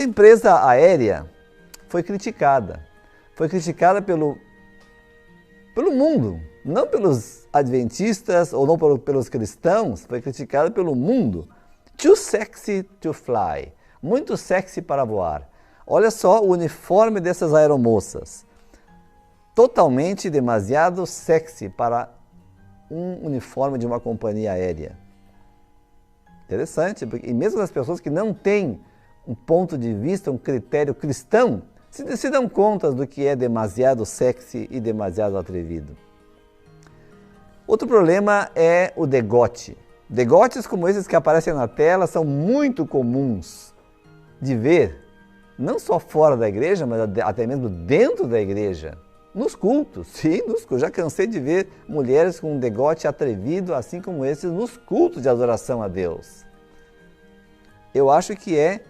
A empresa aérea foi criticada pelo mundo, não pelos adventistas ou não pelos cristãos, foi criticada pelo mundo. Too sexy to fly, muito sexy para voar. Olha só o uniforme dessas aeromoças, totalmente demasiado sexy para um uniforme de uma companhia aérea. Interessante, e mesmo as pessoas que não têm um ponto de vista, um critério cristão, se dão conta do que é demasiado sexy e demasiado atrevido. Outro problema é o degote. Degotes como esses que aparecem na tela são muito comuns de ver, não só fora da igreja, mas até mesmo dentro da igreja. Nos cultos, sim, nos cultos. Já cansei de ver mulheres com um degote atrevido, assim como esses, nos cultos de adoração a Deus. Eu acho que é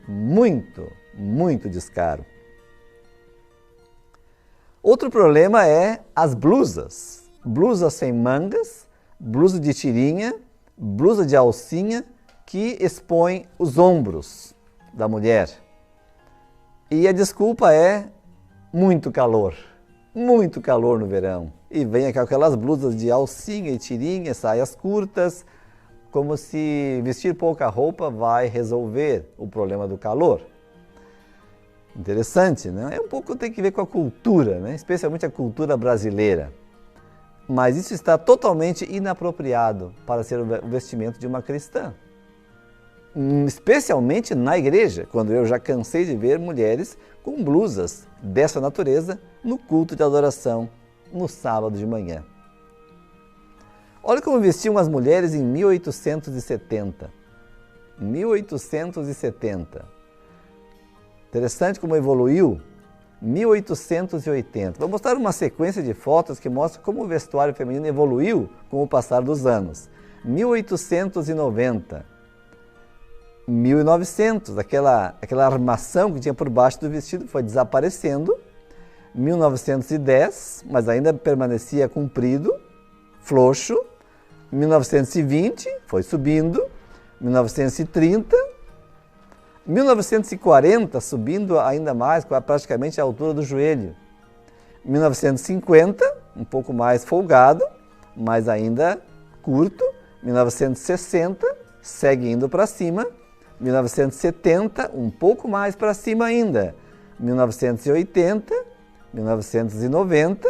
muito, muito descaro. Outro problema é as blusas. Blusas sem mangas, blusa de tirinha, blusa de alcinha, que expõem os ombros da mulher. E a desculpa é muito calor no verão. E vem aquelas blusas de alcinha e tirinha, saias curtas, como se vestir pouca roupa vai resolver o problema do calor. Interessante, né? É um pouco tem que ver com a cultura, né? Especialmente a cultura brasileira. Mas isso está totalmente inapropriado para ser o vestimento de uma cristã. Especialmente na igreja, quando eu já cansei de ver mulheres com blusas dessa natureza no culto de adoração no sábado de manhã. Olha como vestiam as mulheres em 1870. 1870. Interessante como evoluiu. 1880. Vou mostrar uma sequência de fotos que mostra como o vestuário feminino evoluiu com o passar dos anos. 1890. 1900, aquela armação que tinha por baixo do vestido foi desaparecendo. 1910, mas ainda permanecia comprido, floxo. 1920, foi subindo. 1930. 1940, subindo ainda mais, praticamente à altura do joelho. 1950, um pouco mais folgado, mas ainda curto. 1960, segue indo para cima. 1970, um pouco mais para cima ainda. 1980, 1990,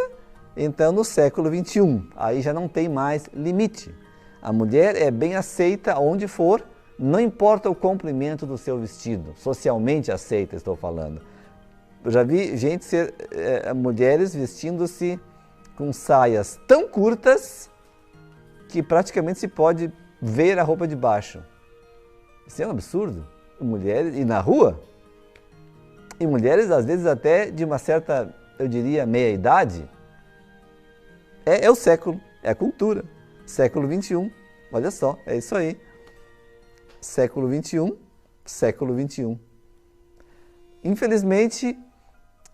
então no século XXI. Aí já não tem mais limite. A mulher é bem aceita onde for, não importa o comprimento do seu vestido, socialmente aceita, estou falando. Eu já vi mulheres vestindo-se com saias tão curtas que praticamente se pode ver a roupa de baixo. Isso é um absurdo. Mulheres, e na rua, e mulheres às vezes até de uma certa, eu diria, meia-idade. É o século, é a cultura. Século XXI, olha só, é isso aí. Século XXI, século XXI. Infelizmente,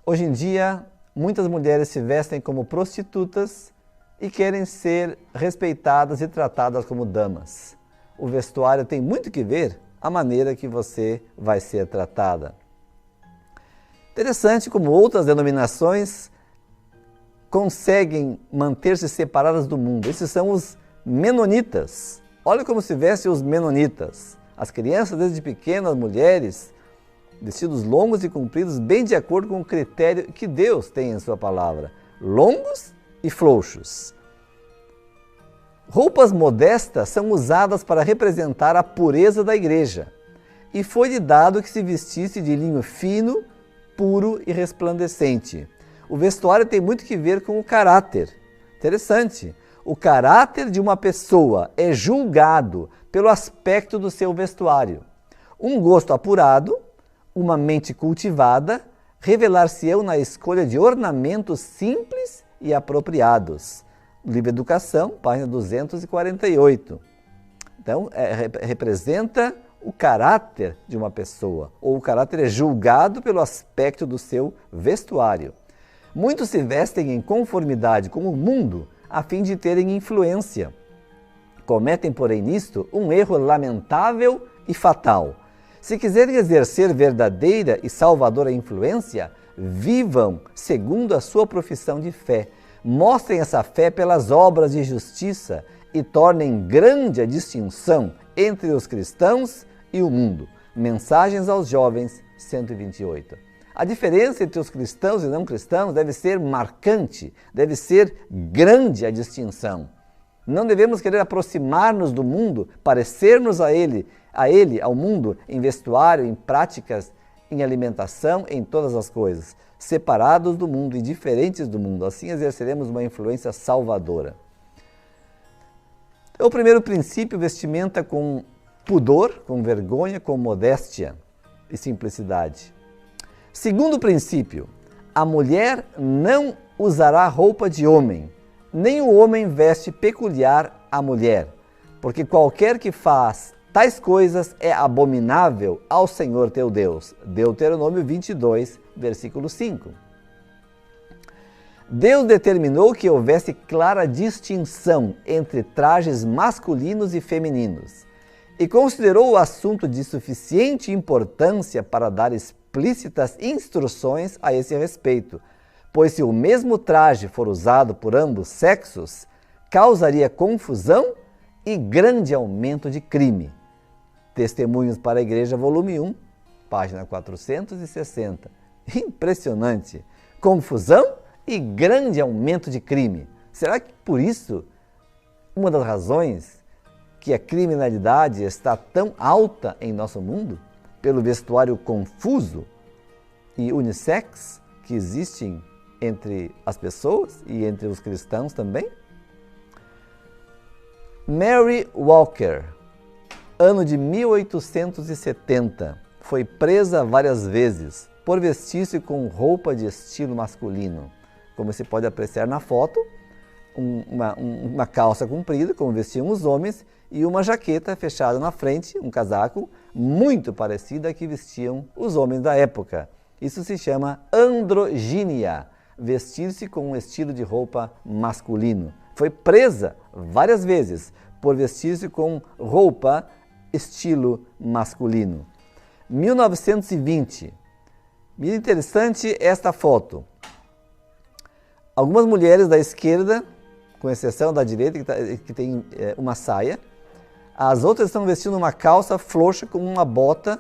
hoje em dia, muitas mulheres se vestem como prostitutas e querem ser respeitadas e tratadas como damas. O vestuário tem muito que ver a maneira que você vai ser tratada. Interessante como outras denominações conseguem manter-se separadas do mundo. Esses são os menonitas. Olha como se vestem os menonitas. As crianças, desde pequenas, mulheres, vestidos longos e compridos, bem de acordo com o critério que Deus tem em sua palavra. Longos e frouxos. Roupas modestas são usadas para representar a pureza da igreja. E foi-lhe dado que se vestisse de linho fino, puro e resplandecente. O vestuário tem muito que ver com o caráter. Interessante. O caráter de uma pessoa é julgado pelo aspecto do seu vestuário. Um gosto apurado, uma mente cultivada, revelar-se-ão na escolha de ornamentos simples e apropriados. Livro Educação, página 248. Então, representa o caráter de uma pessoa, ou o caráter é julgado pelo aspecto do seu vestuário. Muitos se vestem em conformidade com o mundo a fim de terem influência. Cometem, porém, nisto um erro lamentável e fatal. Se quiserem exercer verdadeira e salvadora influência, vivam segundo a sua profissão de fé. Mostrem essa fé pelas obras de justiça e tornem grande a distinção entre os cristãos e o mundo. Mensagens aos Jovens, 128. A diferença entre os cristãos e não cristãos deve ser marcante, deve ser grande a distinção. Não devemos querer aproximar-nos do mundo, parecermos a ele, ao mundo, em vestuário, em práticas, em alimentação, em todas as coisas, separados do mundo e diferentes do mundo. Assim exerceremos uma influência salvadora. O primeiro princípio, vestimenta com pudor, com vergonha, com modéstia e simplicidade. Segundo princípio, a mulher não usará roupa de homem, nem o homem veste peculiar à mulher, porque qualquer que faz tais coisas é abominável ao Senhor teu Deus. Deuteronômio 22, versículo 5. Deus determinou que houvesse clara distinção entre trajes masculinos e femininos e considerou o assunto de suficiente importância para dar explícitas instruções a esse respeito, pois se o mesmo traje for usado por ambos sexos, causaria confusão e grande aumento de crime. Testemunhos para a Igreja, volume 1, página 460. Impressionante! Confusão e grande aumento de crime. Será que por isso, uma das razões que a criminalidade está tão alta em nosso mundo? Pelo vestuário confuso e unissex que existem entre as pessoas e entre os cristãos também? Mary Walker, ano de 1870, foi presa várias vezes por vestir-se com roupa de estilo masculino. Como se pode apreciar na foto, uma calça comprida, como vestiam os homens, e uma jaqueta fechada na frente, um casaco, muito parecida a que vestiam os homens da época. Isso se chama androginia, vestir-se com um estilo de roupa masculino. Foi presa várias vezes por vestir-se com roupa estilo masculino. 1920. Muito interessante esta foto. Algumas mulheres da esquerda, com exceção da direita, que tem uma saia, as outras estão vestindo uma calça frouxa com uma bota,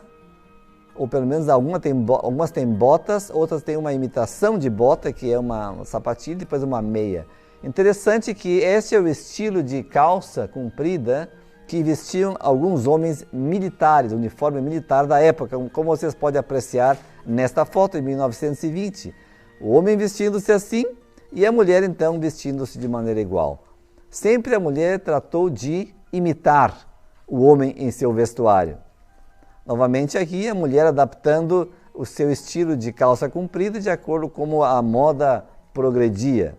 ou pelo menos algumas têm botas, outras têm uma imitação de bota, que é uma sapatilha, e depois uma meia. Interessante que esse é o estilo de calça comprida que vestiam alguns homens militares, uniforme militar da época, como vocês podem apreciar nesta foto, em 1920. O homem vestindo-se assim e a mulher, então, vestindo-se de maneira igual. Sempre a mulher tratou de imitar o homem em seu vestuário. Novamente aqui, a mulher adaptando o seu estilo de calça comprida de acordo com como a moda progredia.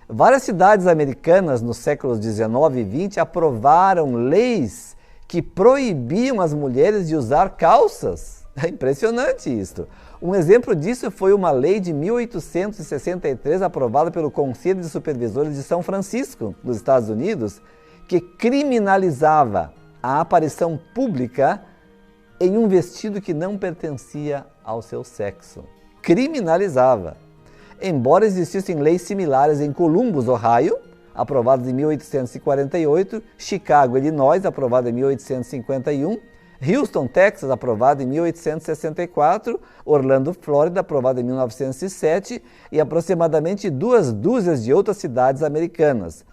Várias cidades americanas nos séculos 19 e 20 aprovaram leis que proibiam as mulheres de usar calças. É impressionante isso. Um exemplo disso foi uma lei de 1863 aprovada pelo Conselho de Supervisores de São Francisco, nos Estados Unidos, que criminalizava a aparição pública em um vestido que não pertencia ao seu sexo. Criminalizava. Embora existissem leis similares em Columbus, Ohio, aprovadas em 1848, Chicago, Illinois, aprovada em 1851, Houston, Texas, aprovado em 1864, Orlando, Flórida, aprovado em 1907 e aproximadamente 2 dúzias de outras cidades americanas.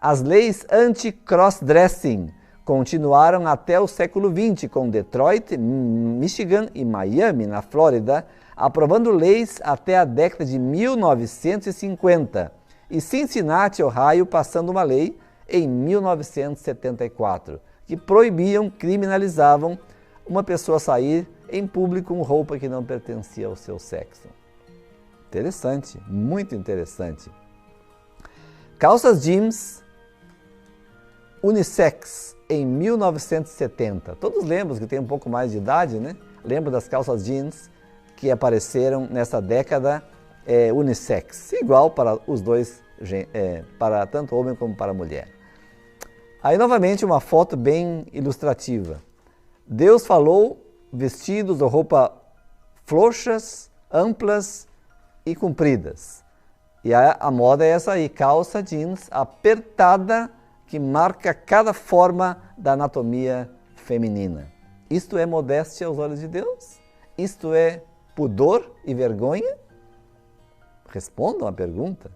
As leis anti-cross-dressing continuaram até o século XX, com Detroit, Michigan e Miami, na Flórida, aprovando leis até a década de 1950, e Cincinnati, Ohio, passando uma lei em 1974, que proibiam, criminalizavam uma pessoa sair em público com roupa que não pertencia ao seu sexo. Interessante, muito interessante. Calças jeans unissex em 1970. Todos lembram que tem um pouco mais de idade, né? Lembram das calças jeans que apareceram nessa década unissex, igual para os dois, para tanto homem como para mulher. Aí novamente uma foto bem ilustrativa. Deus falou vestidos ou roupa frouxas, amplas e compridas. E a moda é essa aí, calça jeans apertada, que marca cada forma da anatomia feminina. Isto é modéstia aos olhos de Deus? Isto é pudor e vergonha? Respondam a pergunta.